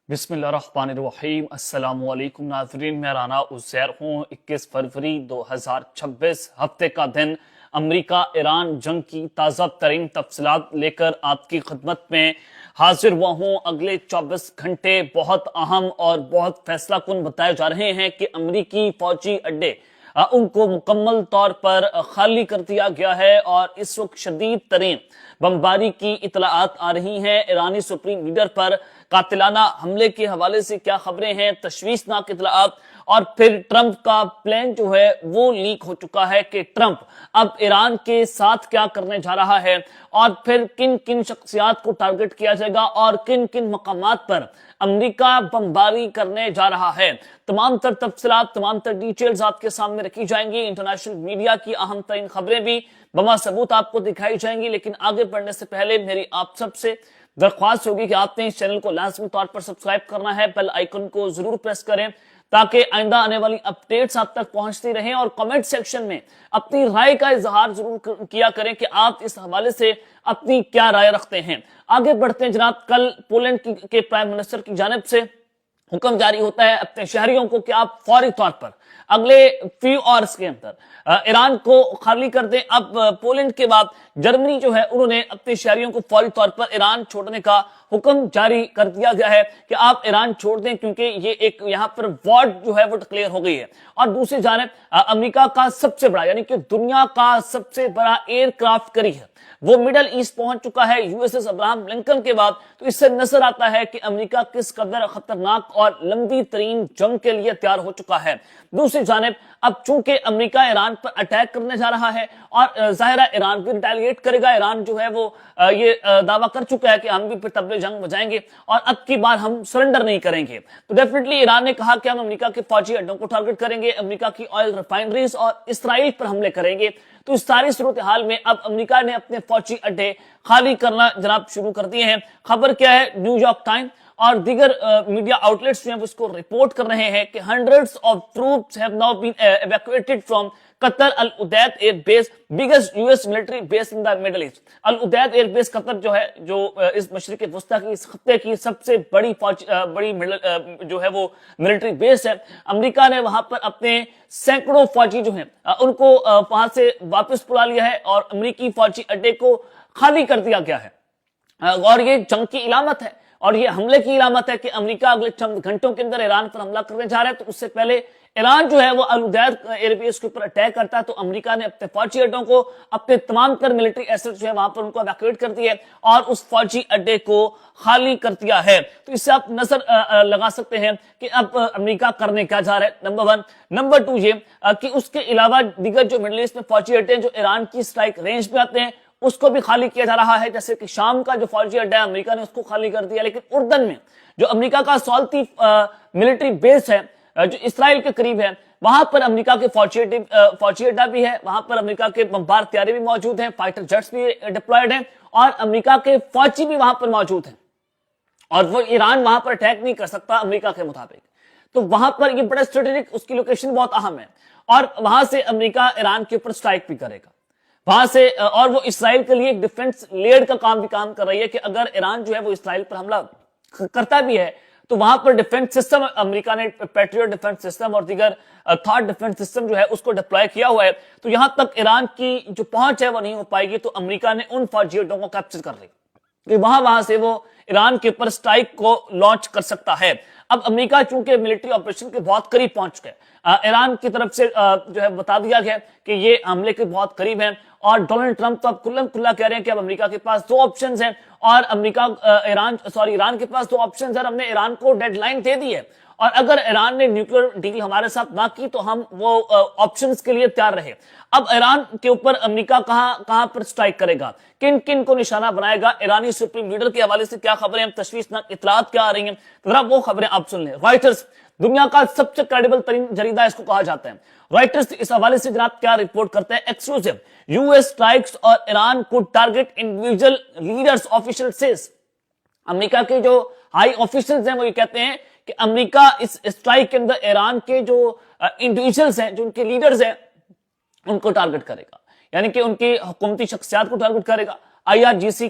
بسم اللہ الرحمن الرحیم۔ السلام علیکم ناظرین، میں رانا عزیر ہوں۔ 21 فروری 2026 ہفتے کا دن، امریکہ ایران جنگ کی تازہ ترین تفصیلات لے کر آپ کی خدمت میں حاضر ہوا ہوں۔ اگلے 24 گھنٹے بہت اہم اور بہت فیصلہ کن بتائے جا رہے ہیں کہ امریکی فوجی اڈے ان کو مکمل طور پر خالی کر دیا گیا ہے اور اس وقت شدید ترین بمباری کی اطلاعات آ رہی ہیں۔ ایرانی سپریم لیڈر پر قاتلانہ حملے کے حوالے سے کیا خبریں ہیں، تشویشناک اطلاعات، اور پھر ٹرمپ کا پلان جو ہے وہ لیک ہو چکا ہے کہ ٹرمپ اب ایران کے ساتھ کیا کرنے جا رہا ہے، اور پھر کن کن شخصیات کو ٹارگٹ کیا جائے گا اور کن کن مقامات پر امریکہ بمباری کرنے جا رہا ہے۔ تمام تر تفصیلات، تمام تر ڈیٹیلز آپ کے سامنے رکھی جائیں گی۔ انٹرنیشنل میڈیا کی اہم ترین خبریں بھی بما ثبوت آپ کو دکھائی جائیں گی۔ لیکن آگے بڑھنے سے پہلے میری آپ سب سے درخواست ہوگی کہ آپ نے اس چینل کو لازمی طور پر سبسکرائب کرنا ہے، بیل آئیکن کو ضرور پریس کریں تاکہ آئندہ آنے والی اپڈیٹس آپ تک پہنچتی رہیں، اور کمنٹ سیکشن میں اپنی رائے کا اظہار ضرور کیا کریں کہ آپ اس حوالے سے اپنی کیا رائے رکھتے ہیں۔ آگے بڑھتے ہیں جناب، کل پولینڈ کے پرائم منسٹر کی جانب سے حکم جاری ہوتا ہے اپنے شہریوں کو کہ آپ فوری طور پر اگلے فیو آورز کے اندر ایران کو خالی کر دیں۔ اب پولینڈ کے بعد جرمنی جو ہے انہوں نے اپنے شہریوں کو فوری طور پر ایران چھوڑنے کا حکم جاری کر دیا گیا ہے کہ آپ ایران چھوڑ دیں، کیونکہ یہ ایک یہاں پر وار جو ہے وہ ڈکلیئر ہو گئی ہے۔ اور دوسری جانب امریکہ کا سب سے بڑا، یعنی کہ دنیا کا سب سے بڑا ایئر کرافٹ کیریئر وہ مڈل ایسٹ پہنچ چکا ہے U S S Abraham Lincoln کے بعد۔ تو اس سے نظر آتا ہے کہ امریکہ کس قدر خطرناک اور لمبی ترین جنگ کے لیے تیار ہو چکا ہے۔ دوسری جانب اب چونکہ امریکہ ایران پر اٹیک کرنے جا رہا ہے، اور ظاہرہ ایران بھی ریٹیلیٹ کرے گا۔ ایران جو ہے وہ یہ دعویٰ کر چکا ہے کہ ہم بھی پھر طبل جنگ بجائیں گے اور اب کی بار ہم سرنڈر نہیں کریں گے۔ تو ڈیفینیٹلی ایران نے کہا کہ ہم امریکہ کے فوجی اڈوں کو ٹارگٹ کریں گے، امریکہ کی آئل ریفائنریز اور اسرائیل پر حملے کریں گے۔ تو اس ساری صورتحال میں اب امریکہ نے اپنے فوجی اڈے خالی کرنا جناب شروع کر دیے ہیں۔ خبر کیا ہے؟ نیو یارک ٹائم اور دیگر میڈیا آؤٹلیٹس جو ہیں اس کو رپورٹ کر رہے ہیں کہ hundreds of troops have now been evacuated from Qatar Al Udeid air base, biggest US military base in the Middle East۔ Al Udeid air base Qatar جو ہے، جو اس مشرق وسطیٰ کی اس خطے کی سب سے بڑی جو ہے وہ ملٹری بیس ہے۔ امریکہ نے وہاں پر اپنے سینکڑوں فوجی جو ہیں ان کو وہاں سے واپس بلا لیا ہے اور امریکی فوجی اڈے کو خالی کر دیا گیا ہے، اور یہ جنگ کی علامت ہے اور یہ حملے کی علامت ہے کہ امریکہ اگلے چند گھنٹوں کے اندر ایران پر حملہ کرنے جا رہا ہے۔ تو اس سے پہلے ایران جو ہے وہ العدید ایئر بیس کے اوپر اٹیک کرتا ہے، تو امریکہ نے اپنے فوجی اڈوں کو، اپنے تمام تر ملٹری ایسٹ جو ہے وہاں پر ان کو ایویکویٹ کر دیا ہے اور اس فوجی اڈے کو خالی کر دیا ہے۔ تو اس سے آپ نظر لگا سکتے ہیں کہ اب امریکہ کرنے کیا جا رہا ہے، نمبر 1۔ نمبر 2 یہ کہ اس کے علاوہ دیگر جو مڈل ایسٹ میں فوجی اڈے جو ایران کی اسٹرائک رینج میں آتے ہیں اس کو بھی خالی کیا جا رہا ہے، جیسے کہ شام کا جو فوجی اڈا ہے امریکہ نے اس کو خالی کر دیا۔ لیکن اردن میں جو امریکہ کا سالتی ملٹری بیس ہے جو اسرائیل کے قریب ہے، وہاں پر امریکہ کے فوجی اڈا بھی ہے، وہاں پر امریکہ کے بمبار طیارے بھی موجود ہیں، فائٹر جیٹس بھی ڈپلائیڈ ہیں، اور امریکہ کے فوجی بھی وہاں پر موجود ہیں، اور وہ ایران وہاں پر اٹیک نہیں کر سکتا امریکہ کے مطابق۔ تو وہاں پر یہ بڑا اسٹریٹجک، اس کی لوکیشن بہت اہم ہے، اور وہاں سے امریکہ ایران کے اوپر اسٹرائک بھی کرے گا وہاں سے، اور وہ اسرائیل کے لیے ایک ڈیفنس لیئر کا کام کر رہی ہے کہ اگر ایران جو ہے وہ اسرائیل پر حملہ کرتا بھی ہے تو وہاں پر ڈیفنس سسٹم، امریکہ نے پیٹریوٹ ڈیفنس سسٹم اور دیگر تھرڈ ڈیفنس سسٹم جو ہے اس کو ڈپلوائے کیا ہوا ہے۔ تو یہاں تک ایران کی جو پہنچ ہے وہ نہیں ہو پائے گی، تو امریکہ نے ان فوجی اڈوں کو کیپچر کر لی کہ وہاں سے وہ ایران کے اوپر اسٹرائک کو لانچ کر سکتا ہے۔ اب امریکہ چونکہ ملٹری آپریشن کے بہت قریب پہنچ گئے، ایران کی طرف سے جو ہے بتا دیا گیا کہ یہ حملے کے بہت قریب ہیں، اور ڈونلڈ ٹرمپ تو اب کھلا کہہ رہے ہیں کہ اب امریکہ کے پاس 2 آپشنز ہیں، اور ایران کے پاس 2 آپشنز ہیں، ہم نے ایران کو ڈیڈ لائن دے دی ہے، اور اگر ایران نے نیوکلیر ڈیل ہمارے ساتھ نہ کی تو ہم وہ آپشنز کے لیے تیار رہے۔ اب ایران کے اوپر امریکہ کہاں پر سٹرائک کرے گا، کن کو نشانہ بنائے گا، ایرانی سپریم لیڈر کے حوالے سے کیا خبریں، تشویشناک اطلاعات کیا آ رہی ہیں، ذرا وہ خبریں آپ سن لیں۔ رائٹرز دنیا کا سب سے کریڈیبل ترین جریدہ اس کو کہا جاتا ہے۔ رائٹرز اس حوالے سے جناب کیا رپورٹ کرتے ہیں، ایکسکلوسیو، یو ایس اسٹرائکس اور Iran could target individual leaders, official says. امریکہ کے جو ہائی آفیشلز ہیں وہ یہ کہتے ہیں کہ امریکہ اس اسٹرائک کے اندر ایران کے جو انڈیویجولز ہیں، جو ان کے لیڈرز ہیں، ان کو ٹارگٹ کرے گا، یعنی کہ ان کی حکومتی شخصیات کو ٹارگٹ کرے گا۔ IRGC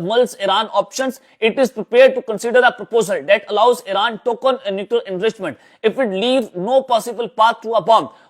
mulls Iran options, it is prepared to consider a proposal that allows Iran token nuclear enrichment if it leaves no possible path to a bomb।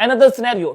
Another scenario,